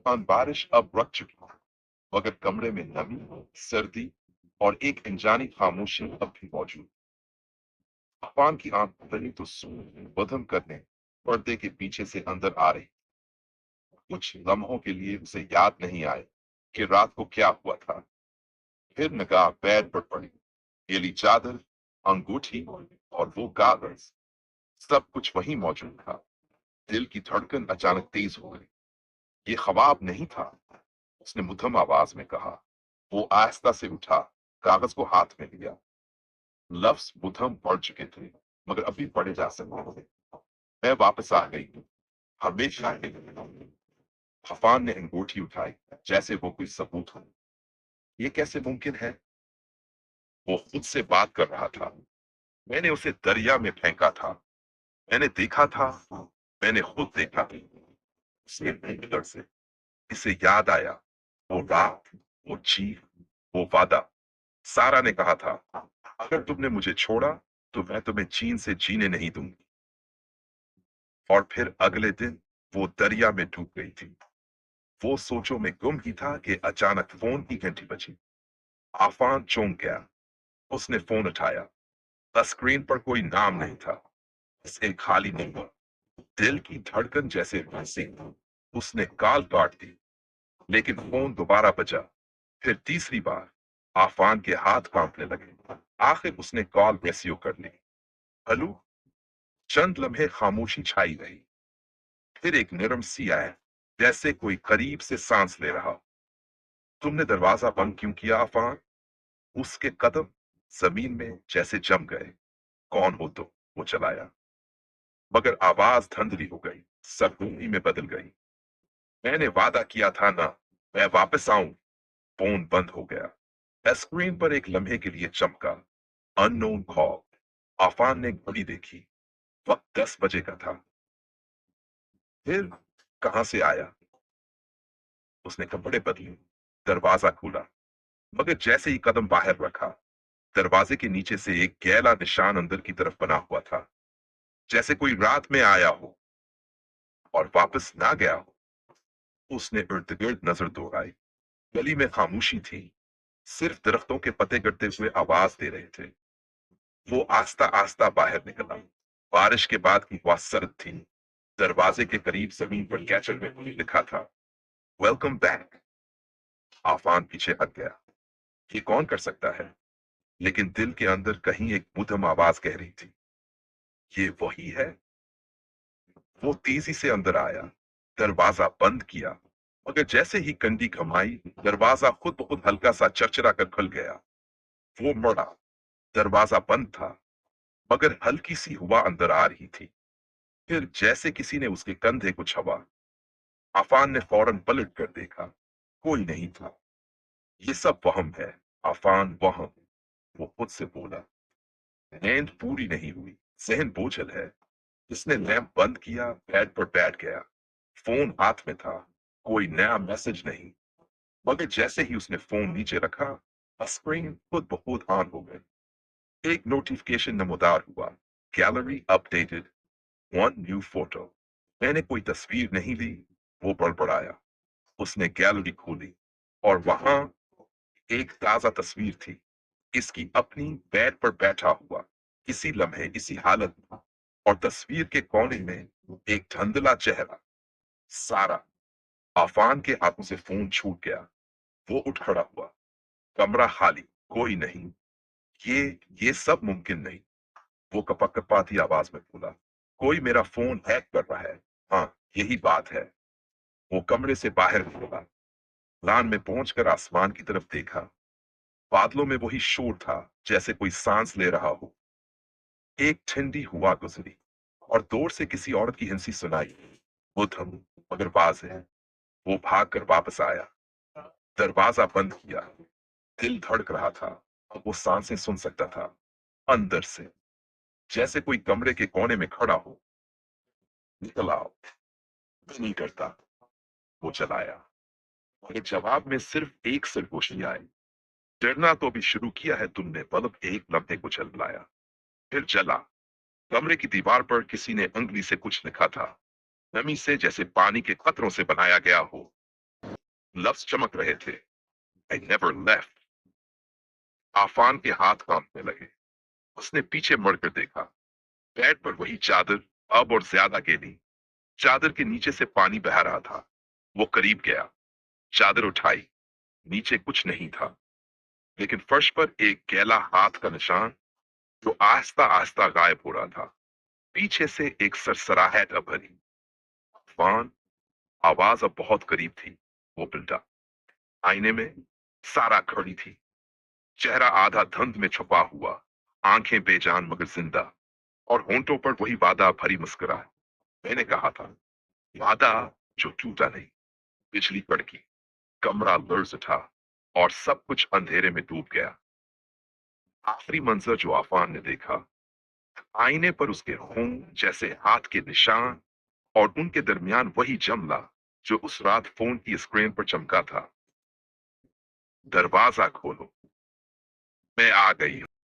तूफान बारिश अब रुक चुकी थी, मगर कमरे में नमी, सर्दी और एक अनजानी खामोशी अब भी मौजूद। अफान की आंख खुली तो सूरज बदम करने पर्दे के पीछे से अंदर आ रही। कुछ लम्हों के लिए उसे याद नहीं आए कि रात को क्या हुआ था। फिर निगाह बेड पर पड़ी। गीली चादर, अंगूठी और वो कागज, सब कुछ वहीं मौजूद था। दिल की धड़कन अचानक तेज हो गई। ये ख्वाब नहीं था, उसने मुद्दम आवाज में कहा। वो आहिस्ता से उठा, कागज को हाथ में लिया। लफ्ज मुद्दम पढ़ चुके थे, मगर अभी पढ़े जा सकते थे। मैं वापस आ गई हूँ, हमेशा के लिए। हफान ने अंगूठी उठाई, जैसे वो कोई सबूत हो। ये कैसे मुमकिन है? वो खुद से बात कर रहा था। मैंने उसे दरिया में फेंका था। मैंने देखा था, मैंने खुद देखा था। उसके भीतर से इसे याद आया, वो रात, वो चीख, वो वादा। सारा ने कहा था, अगर तुमने मुझे छोड़ा तो मैं तुम्हें चैन से जीने नहीं दूंगी। और फिर अगले दिन वो दरिया में डूब गई थी। वो सोचों में गुम ही था कि अचानक फोन की घंटी बजी। आफान चौंक गया। उसने फोन उठाया। स्क्रीन पर कोई नाम नहीं था, बस एक खाली नंबर। दिल की धड़कन जैसे वैसी। उसने कॉल काट दी, लेकिन फोन दोबारा बजा। फिर तीसरी बार। आफान के हाथ कांपने लगे। आखिर उसने कॉल रेसियो कर ली। हेलो। चंद लम्हे खामोशी छाई रही। फिर एक नरम सी आया, जैसे कोई करीब से सांस ले रहा। तुमने दरवाजा बंद क्यों किया आफान? उसके कदम जमीन में जैसे जम गए। कौन हो तुम? वो चलाया, मगर आवाज धंधली हो गई, सरगर्मी में बदल गई। मैंने वादा किया था ना, मैं वापस आऊं। फोन बंद हो गया। स्क्रीन पर एक लम्हे के लिए चमका, अननोन कॉल। आफान ने घड़ी देखी। वक्त 10 बजे का था। फिर कहां से आया? उसने कपड़े बदले, दरवाजा खोला, मगर जैसे ही कदम बाहर रखा, दरवाजे के नीचे से एक गैला निशान अंदर की तरफ बना हुआ था, जैसे कोई रात में आया हो और वापस ना गया हो। उसने इर्द गिर्द नजर दौड़ाई। गली में खामोशी थी, सिर्फ दरख्तों के पत्ते गिरते हुए आवाज दे रहे थे। वो आस्ता आस्ता बाहर निकला। बारिश के बाद की हवा सर्द थी। दरवाजे के करीब जमीन पर कैचर में लिखा था, वेलकम बैक। आफान पीछे हट गया। ये कौन कर सकता है? लेकिन दिल के अंदर कहीं एक मुद्दम आवाज कह रही थी, ये वही है। वो तेजी से अंदर आया, दरवाजा बंद किया, मगर जैसे ही कंडी घुमाई, दरवाजा खुद ब खुद हल्का सा चरचरा कर खुल गया। वो मुड़ा। दरवाजा बंद था, मगर हल्की सी हवा अंदर आ रही थी। फिर जैसे किसी ने उसके कंधे को छुआ। आफान ने फौरन पलट कर देखा। कोई नहीं था। ये सब वहम है, आफान, वहम। वो खुद से बोला। नींद पूरी नहीं हुई, जहन बोझल है। इसने लैंप बंद किया, बेड पर बैठ गया। फोन हाथ में था, कोई नया मैसेज नहीं। मगर जैसे ही उसने फोन नीचे रखा, स्क्रीन खुद ब खुद ऑन हो गई। एक नोटिफिकेशन नमोदार हुआ, gallery updated, one new photo. मैंने कोई तस्वीर नहीं ली। वो बड़बड़ाया। उसने गैलरी खोली और वहां एक ताजा तस्वीर थी। इसकी अपनी बेड पर बैठा हुआ, इसी लम्हे, इसी हालत में। और तस्वीर के कोने में एक धुंधला चेहरा, सारा। आफान के हाथों से फोन छूट गया। वो उठ खड़ा हुआ। कमरा खाली, कोई नहीं। ये सब मुमकिन नहीं। वो कपकपाती आवाज में बोला, कोई मेरा फोन हैक कर रहा है। हाँ, यही बात है। वो कमरे से बाहर निकला। लान में पहुंचकर आसमान की तरफ देखा। बादलों में वही शोर था, जैसे कोई सांस ले रहा हो। एक ठंडी हवा गुजरी और दूर से किसी औरत की हंसी सुनाई। वो थम, मगर बाज है। वो भाग कर वापस आया, दरवाजा बंद किया। दिल धड़क रहा था। अब वो सांसें सुन सकता था, अंदर से, जैसे कोई कमरे के कोने में खड़ा हो। निकल आओ। मैं नहीं करता। वो चलाया, मगर जवाब में सिर्फ एक सरगोशी आई। डरना तो अभी शुरू किया है तुमने। बल्ब एक लम्हे को जलाया, फिर जला। कमरे की दीवार पर किसी ने अंगली से कुछ लिखा था, नमी से, जैसे पानी के कतरों से बनाया गया हो। लफ्ज चमक रहे थे। I never left। आफान के हाथ कांपने लगे। उसने पीछे मुड़कर देखा। बेड पर वही चादर, अब और ज्यादा गहरी। चादर के नीचे से पानी बह रहा था। वो करीब गया, चादर उठाई। नीचे कुछ नहीं था, लेकिन फर्श पर एक गैला हाथ का निशान जो आहिस्ता आहिस्ता गायब हो रहा था। पीछे से एक सरसराहट अभरी। फान, आवाज अब बहुत करीब थी। वो पिल्टा। आईने में सारा खड़ी थी, चेहरा आधा धुंध में छुपा हुआ, आंखें बेजान मगर जिंदा, और होंठों पर वही वादा भरी मुस्कुराहट। मैंने कहा था, वादा जो टूटा नहीं। बिजली कड़की, कमरा लर्ज उठा, और सब कुछ अंधेरे में डूब गया। आखिरी मंजर जो आफान ने देखा, आईने पर उसके खून जैसे हाथ के निशान, और उनके दरमियान वही जमला जो उस रात फोन की स्क्रीन पर चमका था। दरवाजा खोलो, मैं आ गई हूं।